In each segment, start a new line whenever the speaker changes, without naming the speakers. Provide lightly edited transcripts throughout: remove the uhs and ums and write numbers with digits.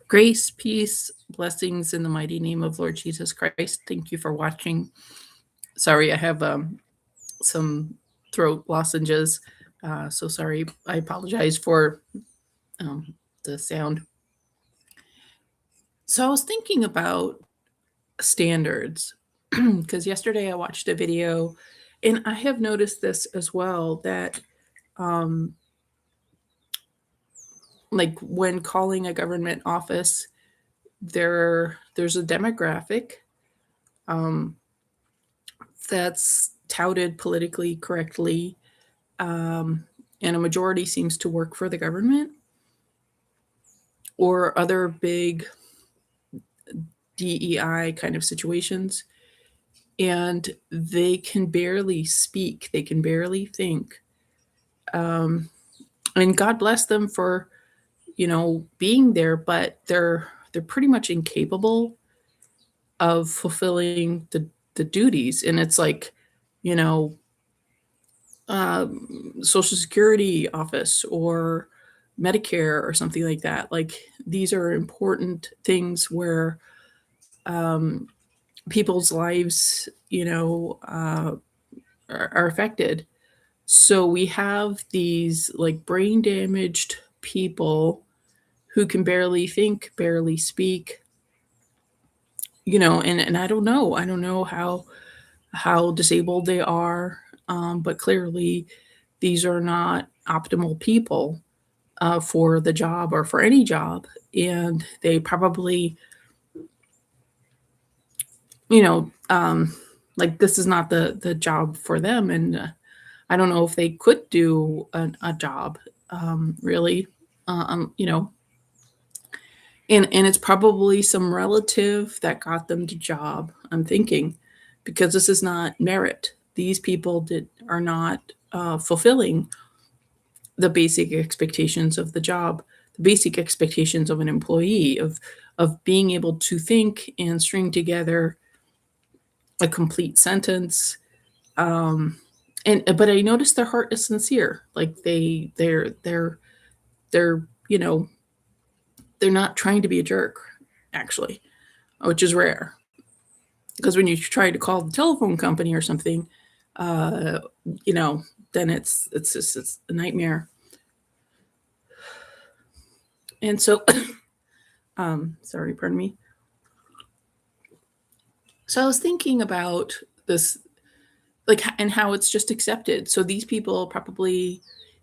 Grace, peace, blessings in the mighty name of Lord Jesus Christ. Thank you for watching. Sorry, I have some throat lozenges. So sorry. I apologize for the sound. So I was thinking about standards because yesterday I watched a video, and I have noticed this as well that um, like when calling a government office, there's a demographic um, that's touted politically correctly, and a majority seems to work for the government or other big DEI kind of situations, and they can barely speak, they can barely think. And God bless them for being there, but they're pretty much incapable of fulfilling the duties. And it's like, you know, Social Security office or Medicare or something like that. Like these are important things where people's lives, are affected. So we have these like brain damaged people who can barely think, barely speak, and I don't know how disabled they are, but clearly these are not optimal people for the job or for any job. And they probably, you know, um, like this is not the job for them. And I don't know if they could do a job, really, you know, and it's probably some relative that got them the job. I'm thinking, because this is not merit. These people are not fulfilling the basic expectations of the job, the basic expectations of an employee, of being able to think and string together a complete sentence. Um, and but I noticed their heart is sincere. Like they're they're not trying to be a jerk, actually, which is rare. Because when you try to call the telephone company or something, uh, you know, then it's a nightmare. And so, sorry, pardon me. So I was thinking about this, like, and how it's just accepted. So these people probably,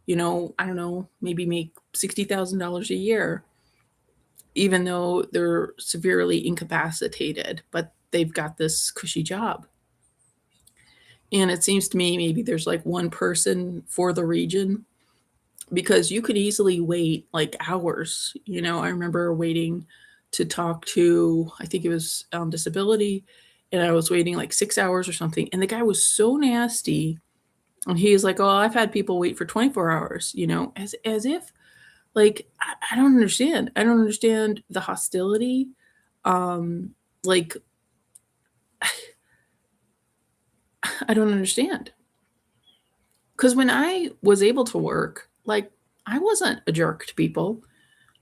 I don't know, maybe make $60,000 a year, even though they're severely incapacitated, but they've got this cushy job. And it seems to me maybe there's like one person for the region, because you could easily wait like hours. I remember waiting to talk to, I think it was on disability, and I was waiting like 6 hours or something. And the guy was so nasty. And he was like, "Oh, I've had people wait for 24 hours, as if, like, I don't understand. I don't understand the hostility. Like, I don't understand. Because when I was able to work, like, I wasn't a jerk to people.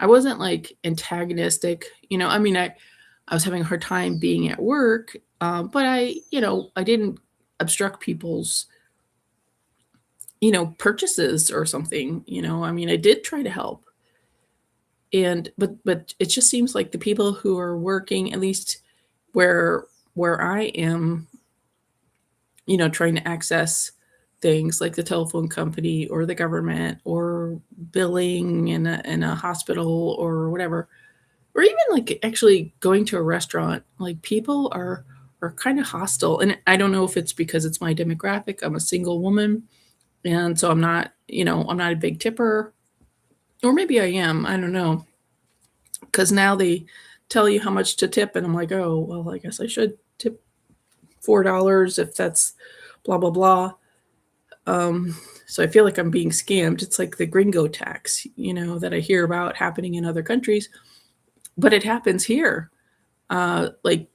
I wasn't like antagonistic. I was having a hard time being at work, but I didn't obstruct people's, purchases or something. I did try to help, and but it just seems like the people who are working, at least where I am, trying to access things like the telephone company or the government or billing in a hospital or whatever, or even like actually going to a restaurant, like people are kind of hostile. And I don't know if it's because it's my demographic. I'm a single woman, and so I'm not a big tipper, or maybe I am. I don't know, because now they tell you how much to tip, and I'm like, oh well, I guess I should tip $4 if that's blah blah blah. So I feel like I'm being scammed. It's like the gringo tax, that I hear about happening in other countries, but it happens here. Like,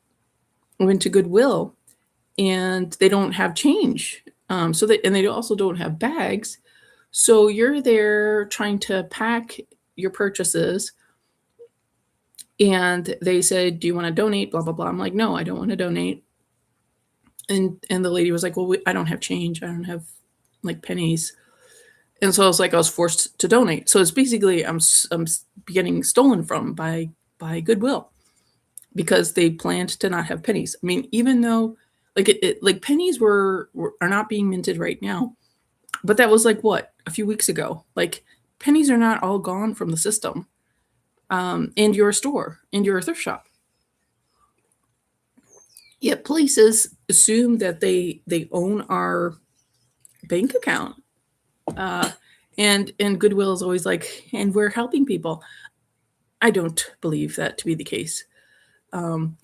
I went to Goodwill, and they don't have change. And they also don't have bags. So you're there trying to pack your purchases, And they said, "Do you want to donate?" Blah blah blah. I'm like, "No, I don't want to donate." And the lady was like, "Well, I don't have change. I don't have like pennies." And so I was forced to donate. So it's basically I'm getting stolen from by Goodwill because they planned to not have pennies. I mean, even though like pennies are not being minted right now, but that was like what, a few weeks ago. Like pennies are not all gone from the system, and your store and your thrift shop. Yet places assume that they own our bank account, uh, and Goodwill is always like, and we're helping people. I don't believe that to be the case. Um,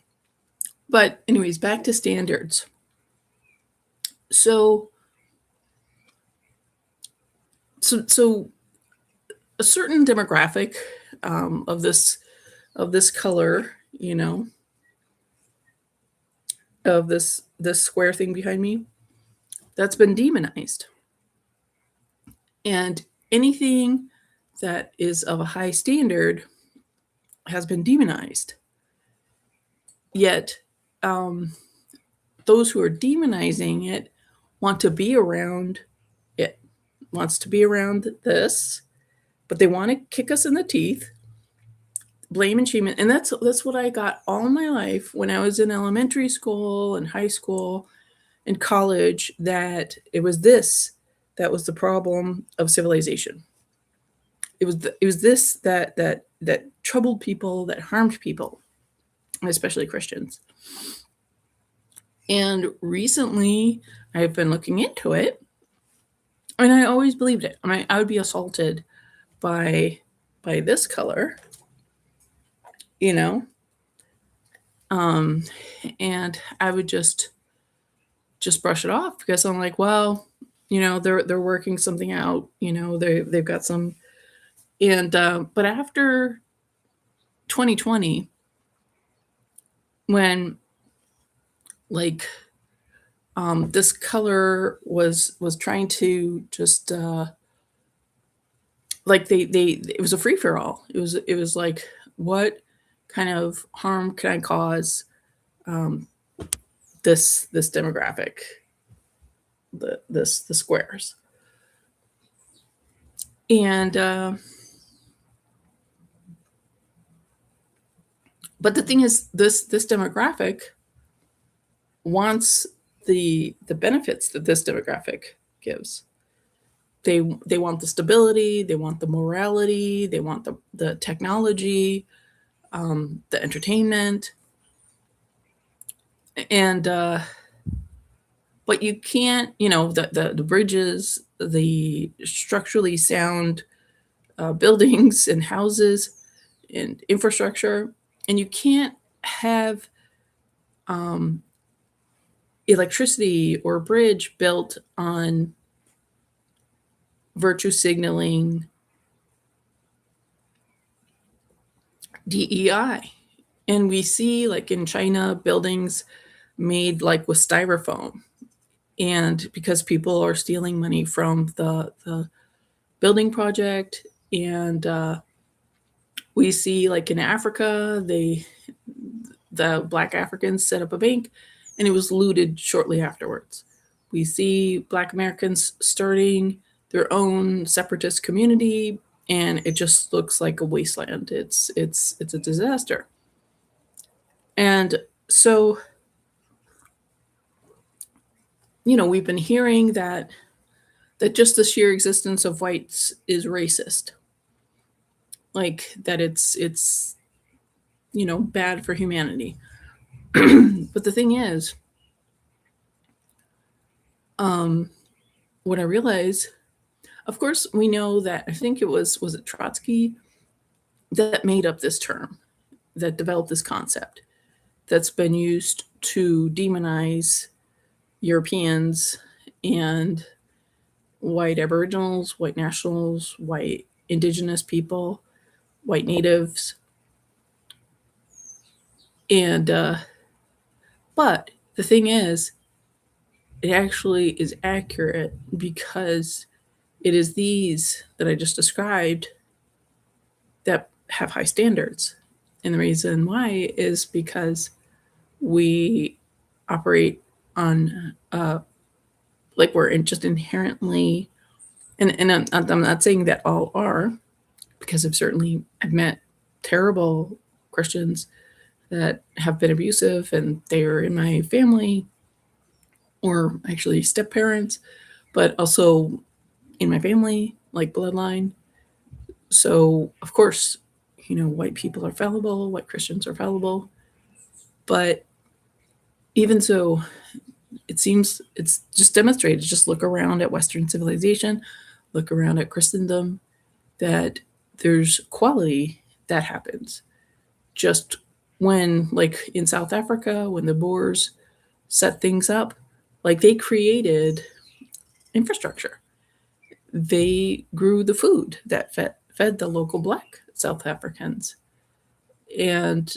but anyways, back to standards. So so a certain demographic, of this color, of this square thing behind me, that's been demonized, and anything that is of a high standard has been demonized. Yet, um, those who are demonizing it want to be around it, wants to be around this, but they want to kick us in the teeth, blame and shame it. And that's what I got all my life when I was in elementary school and high school and college, that it was this that was the problem of civilization. It was this that troubled people, that harmed people, especially Christians. And recently I've been looking into it, and I always believed it. I mean, I would be assaulted by this color, you know, um, and I would just brush it off because I'm like, well, they're working something out. They've got some, and but after 2020, when like this color was trying to just like they it was a free for all. It was like, what kind of harm can I cause um, this demographic, the squares, and but the thing is, this demographic wants the benefits that this demographic gives. They want the stability, they want the morality, they want the technology, the entertainment, and but you can't, the bridges, the structurally sound buildings and houses and infrastructure, and you can't have um, electricity or a bridge built on virtue signaling, DEI. And we see, like in China, buildings made like with styrofoam, and because people are stealing money from the building project, and we see, like in Africa, the Black Africans set up a bank, and it was looted shortly afterwards. We see Black Americans starting their own separatist community, and it just looks like a wasteland. It's a disaster. And so, we've been hearing that just the sheer existence of whites is racist, like that it's bad for humanity. But the thing is, um, what I realize, of course, we know that, I think was it Trotsky that made up this term, that developed this concept that's been used to demonize Europeans and white Aboriginals, white nationals, white indigenous people, white natives, and but the thing is, it actually is accurate because it is these that I just described that have high standards. And the reason why is because we operate on like we're just inherently, and I'm not saying that all are, because I've met terrible Christians that have been abusive and they're in my family, or actually step parents, but also in my family, like bloodline. So, of course, white people are fallible, white Christians are fallible. But even so, it seems it's just demonstrated. Just look around at Western civilization, look around at Christendom, that there's quality that happens. Just when, like in South Africa, when the Boers set things up, like they created infrastructure. They grew the food that fed the local black South Africans. And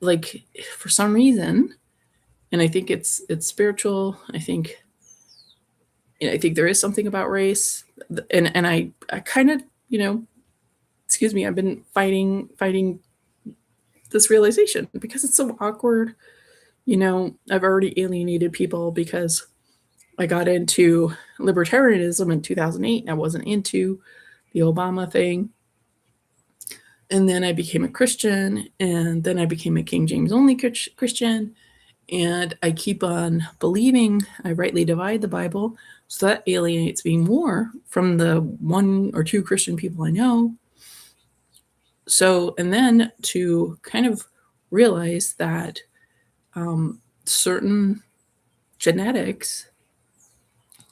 like for some reason, and I think it's spiritual. I think there is something about race, and I kind of excuse me, I've been fighting this realization because it's so awkward. I've already alienated people because I got into libertarianism in 2008 and I wasn't into the Obama thing. And then I became a Christian, and then I became a King James only Christian. And I keep on believing I rightly divide the Bible. So that alienates me more from the one or two Christian people I know. So, and then to kind of realize that certain genetics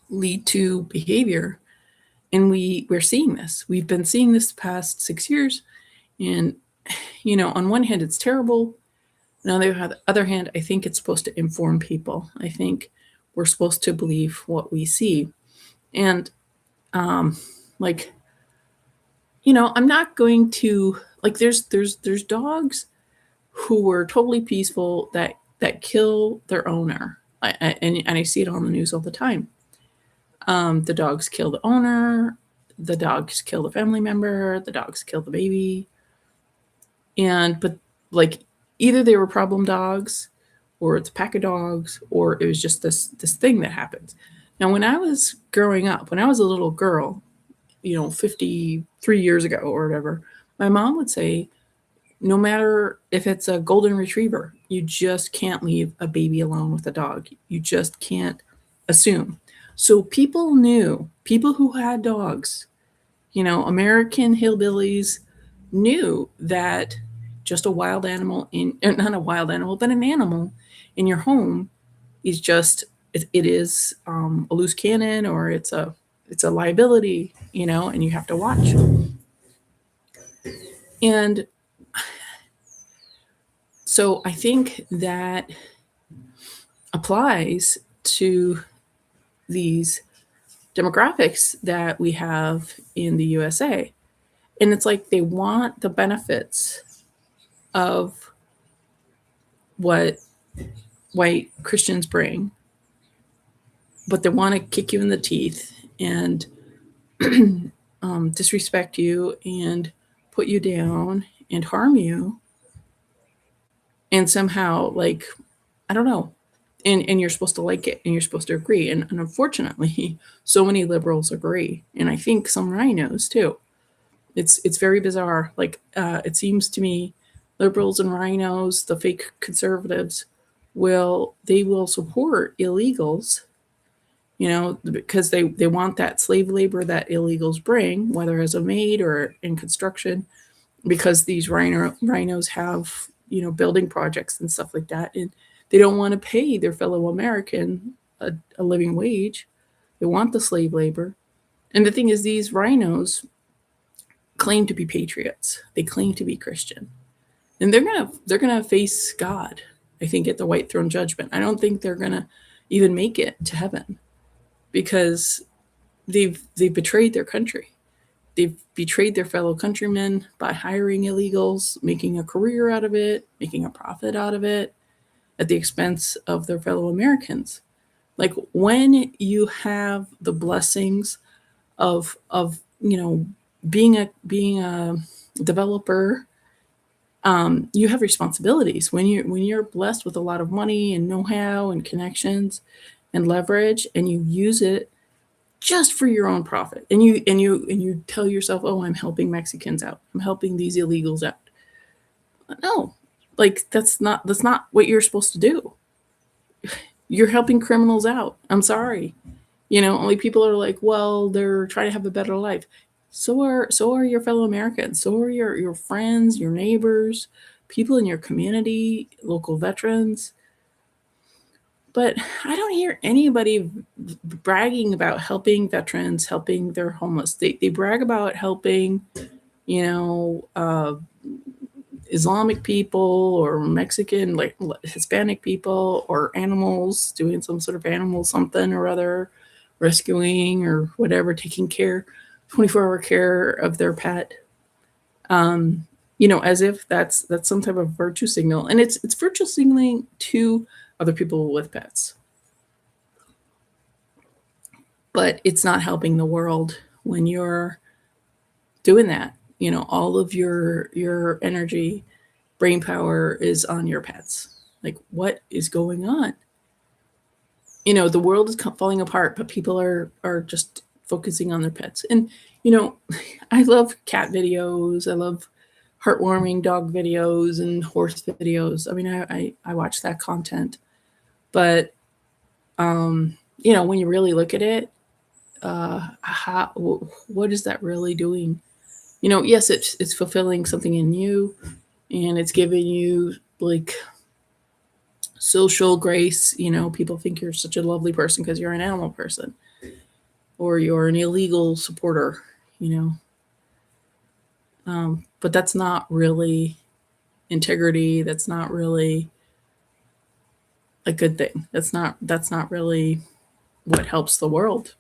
lead to behavior. And we're seeing this. We've been seeing this the past 6 years. And, on one hand, it's terrible. On the other hand, I think it's supposed to inform people. I think we're supposed to believe what we see. And, like, I'm not going to, like, there's dogs who were totally peaceful that kill their owner. And I see it on the news all the time. The dogs kill the owner, the dogs kill the family member, the dogs kill the baby. But like either they were problem dogs, or it's a pack of dogs, or it was just this thing that happens. Now, when I was growing up, when I was a little girl, 53 years ago or whatever, my mom would say, no matter if it's a golden retriever, you just can't leave a baby alone with a dog. You just can't assume. So people who had dogs, American hillbillies knew that just a wild animal not a wild animal, but an animal in your home is just, it is a loose cannon, or it's a liability, and you have to watch. And so I think that applies to these demographics that we have in the USA. And it's like they want the benefits of what white Christians bring, but they want to kick you in the teeth and disrespect you and put you down and harm you. And somehow, like, I don't know. And you're supposed to like it, and you're supposed to agree. And unfortunately, so many liberals agree. And I think some rhinos too. It's very bizarre. Like, it seems to me liberals and rhinos, the fake conservatives, will support illegals, because they want that slave labor that illegals bring, whether as a maid or in construction, because these rhinos have, building projects and stuff like that. And they don't want to pay their fellow American a living wage. They want the slave labor. And the thing is, these rhinos claim to be patriots. They claim to be Christian. And they're gonna face God, I think, at the white throne judgment. I don't think they're gonna even make it to heaven, because they've betrayed their country. They've betrayed their fellow countrymen by hiring illegals, making a career out of it, making a profit out of it at the expense of their fellow Americans. Like, when you have the blessings of being a developer You have responsibilities when you're blessed with a lot of money and know-how and connections and leverage, and you use it just for your own profit, and you tell yourself, oh, I'm helping Mexicans out, I'm helping these illegals out. No, like that's not what you're supposed to do. You're helping criminals out. I'm sorry. Only people are like, well, they're trying to have a better life. So are your fellow Americans. So are your friends, your neighbors, people in your community, local veterans. But I don't hear anybody bragging about helping veterans, helping their homeless. They brag about helping, you know, uh, Islamic people or Mexican, like Hispanic people or animals, doing some sort of animal something or other, rescuing or whatever, taking care, 24-hour care of their pet. As if that's some type of virtue signal, and it's virtue signaling to other people with pets, but it's not helping the world when you're doing that. All of your energy, brain power is on your pets. Like, what is going on? The world is falling apart, but people are just focusing on their pets. And you know, I love cat videos. I love heartwarming dog videos and horse videos. I mean, I watch that content, but when you really look at it, what is that really doing? Yes, it's fulfilling something in you, and it's giving you like social grace. People think you're such a lovely person because you're an animal person, or you're an illegal supporter. You but that's not really integrity. That's not really a good thing. That's not really what helps the world,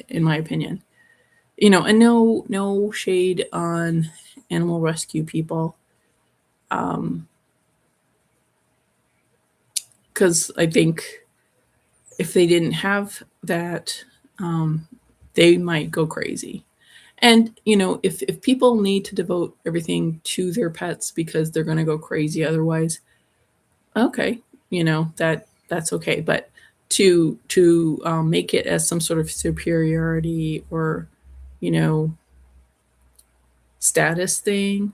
in my opinion. And no shade on animal rescue people, because I think if they didn't have that, they might go crazy. And if people need to devote everything to their pets because they're going to go crazy otherwise, okay, that's okay. But to make it as some sort of superiority or you know status thing,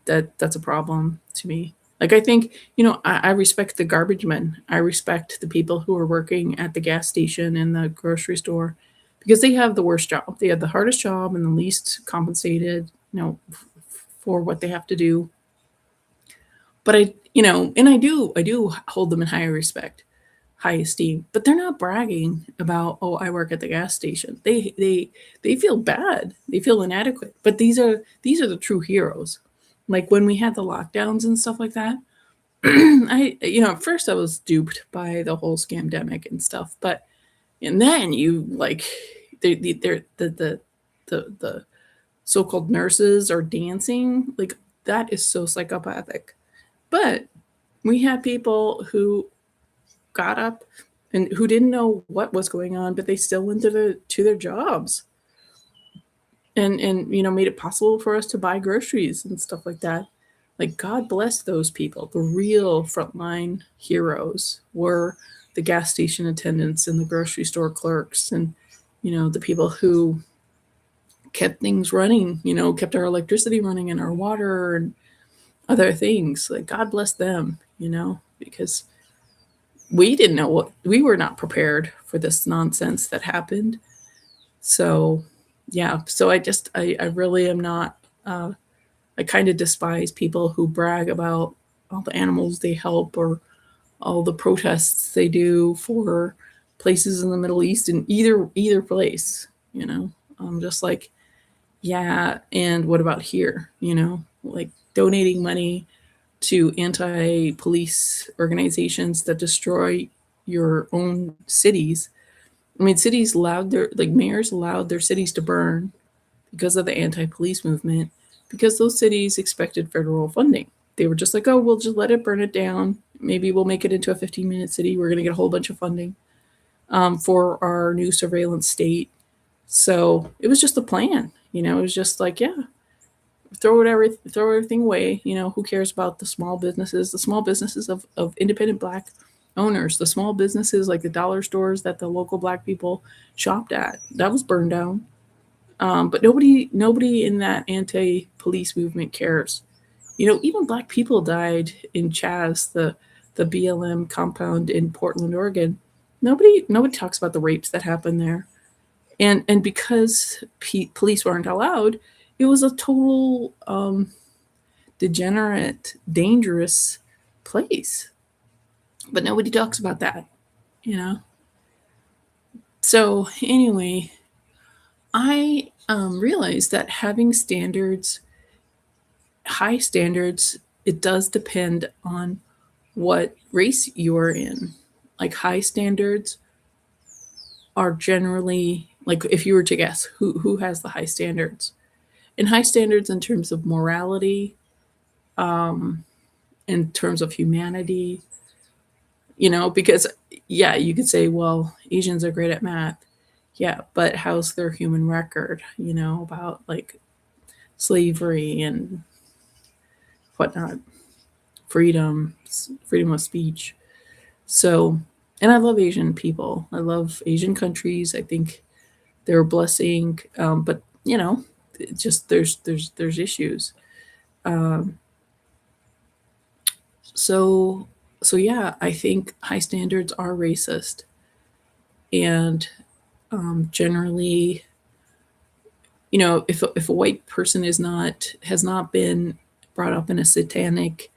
that's a problem to me. Like, I think, I respect the garbage men. I respect the people who are working at the gas station and the grocery store, because they have the worst job. They have the hardest job and the least compensated, for what they have to do. But and I do hold them in high respect, high esteem. But they're not bragging about, oh, I work at the gas station. They feel bad. They feel inadequate. But these are the true heroes. Like when we had the lockdowns and stuff like that, at first I was duped by the whole scamdemic and stuff, but and then you like the so-called nurses are dancing, like that is so psychopathic. But we had people who got up and who didn't know what was going on, but they still went to their jobs, and made it possible for us to buy groceries and stuff like that. Like, God bless those people. The real frontline heroes were the gas station attendants and the grocery store clerks, and the people who kept things running, kept our electricity running and our water and other things. Like, God bless them, because we didn't know we were not prepared for this nonsense that happened. So yeah, so I really am not, I kind of despise people who brag about all the animals they help, or all the protests they do for places in the Middle East, in either place. I'm just like, yeah, and what about here? Like donating money to anti-police organizations that destroy your own cities. I mean, cities allowed their, like, mayors allowed their cities to burn because of the anti-police movement, because those cities expected federal funding. They were just like, oh, we'll just let it burn it down. Maybe we'll make it into a 15-minute city. We're going to get a whole bunch of funding, for our new surveillance state. So it was just a plan. It was just like, yeah, throw everything away. Who cares about the small businesses of independent black owners, the small businesses like the dollar stores that the local black people shopped at? That was burned down. But nobody in that anti-police movement cares. Even black people died in Chaz, the BLM compound in Portland, Oregon. Nobody talks about the rapes that happened there. And because police weren't allowed, it was a total degenerate, dangerous place. But nobody talks about that, you know. So anyway, I realized that having standards, high standards, it does depend on what race you're in. Like high standards are generally, like, if you were to guess who has the high standards, and high standards in terms of morality, um, in terms of humanity, because yeah, you could say, well, Asians are great at math. Yeah, but how's their human record? About like slavery and whatnot, freedom of speech. So, and I love Asian people. I love Asian countries. I think they're a blessing. But it just there's issues. Um, so so yeah, I think high standards are racist, and generally, if a white person has not been brought up in a satanic,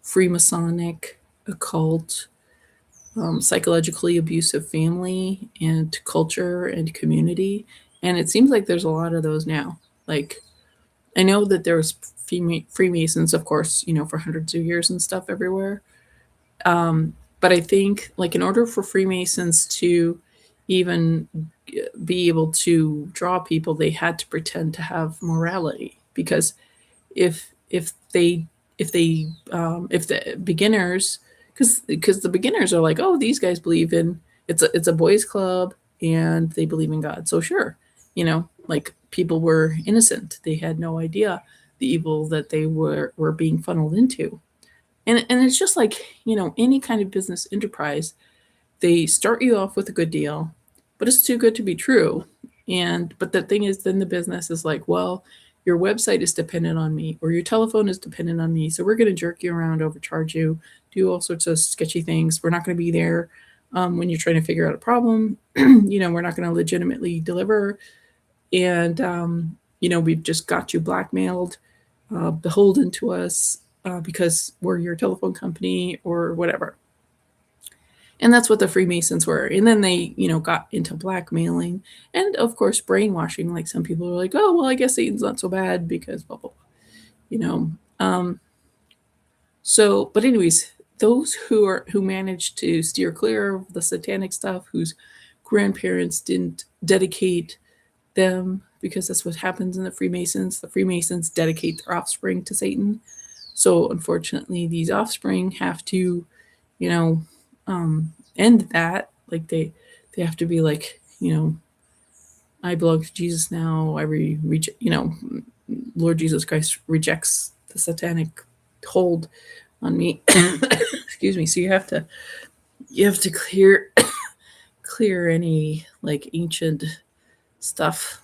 Freemasonic, occult, psychologically abusive family and culture and community. And it seems like there's a lot of those now. Like, I know that there was Freemasons, of course, for hundreds of years and stuff everywhere. But I think, like, in order for Freemasons to even be able to draw people, they had to pretend to have morality. Because if the beginners, because the beginners are like, oh, these guys believe in, it's a boys club and they believe in God, so sure, like, people were innocent, they had no idea the evil that they were being funneled into. And it's just like, any kind of business enterprise, they start you off with a good deal, but it's too good to be true. And but the thing is, then the business is like, well, your website is dependent on me, or your telephone is dependent on me, so we're going to jerk you around, overcharge you, do all sorts of sketchy things. We're not going to be there when you're trying to figure out a problem. We're not going to legitimately deliver, and we've just got you blackmailed, beholden to us, because we're your telephone company or whatever. And that's what the Freemasons were. And then they, got into blackmailing and, of course, brainwashing. Like, some people are like, oh, well, I guess Satan's not so bad because blah, blah, blah. So, but anyways, those who managed to steer clear of the satanic stuff, whose grandparents didn't dedicate them, because that's what happens in the Freemasons dedicate their offspring to Satan. So unfortunately, these offspring have to, you know, end that. Like, they have to be like, I belong to Jesus now. Lord Jesus Christ rejects the satanic hold on me. Excuse me. So you have to clear any, like, ancient stuff.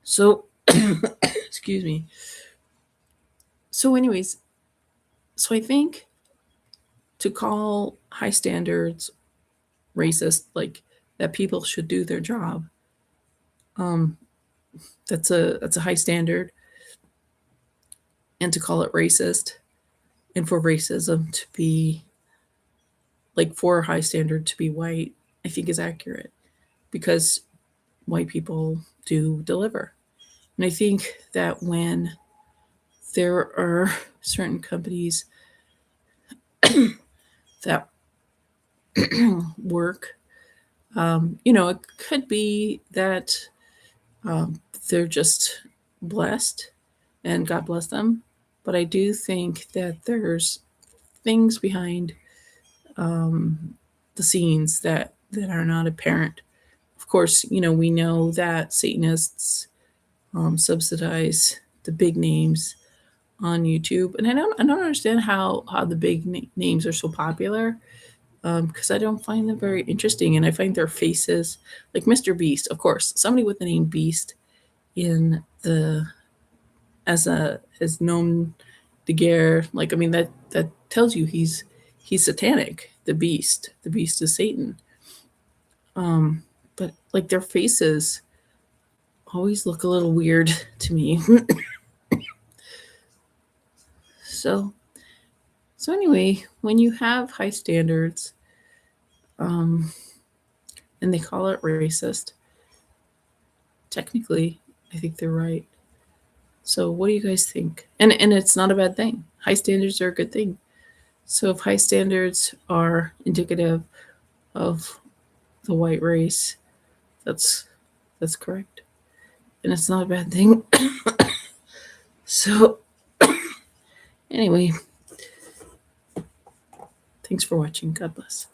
So excuse me. So anyways, so I think to call high standards racist, like, that people should do their job, um that's a high standard. And to call it racist, and for racism to be, like, for a high standard to be white, I think is accurate, because white people do deliver. And I think that when there are certain companies that work, it could be that they're just blessed, and God bless them. But I do think that there's things behind um, the scenes that are not apparent. Of course, we know that Satanists subsidize the big names on YouTube, and I don't understand how the big names are so popular, because I don't find them very interesting, and I find their faces, like Mr. Beast, of course, somebody with the name Beast in the as known de guerre, like, I mean, that tells you he's satanic. The Beast is Satan. But like their faces always look a little weird to me. so so anyway, when you have high standards, um, and they call it racist, technically, I think they're right. So what do you guys think? And it's not a bad thing. High standards are a good thing. So if high standards are indicative of the white race, that's correct. And it's not a bad thing. So anyway, thanks for watching. God bless.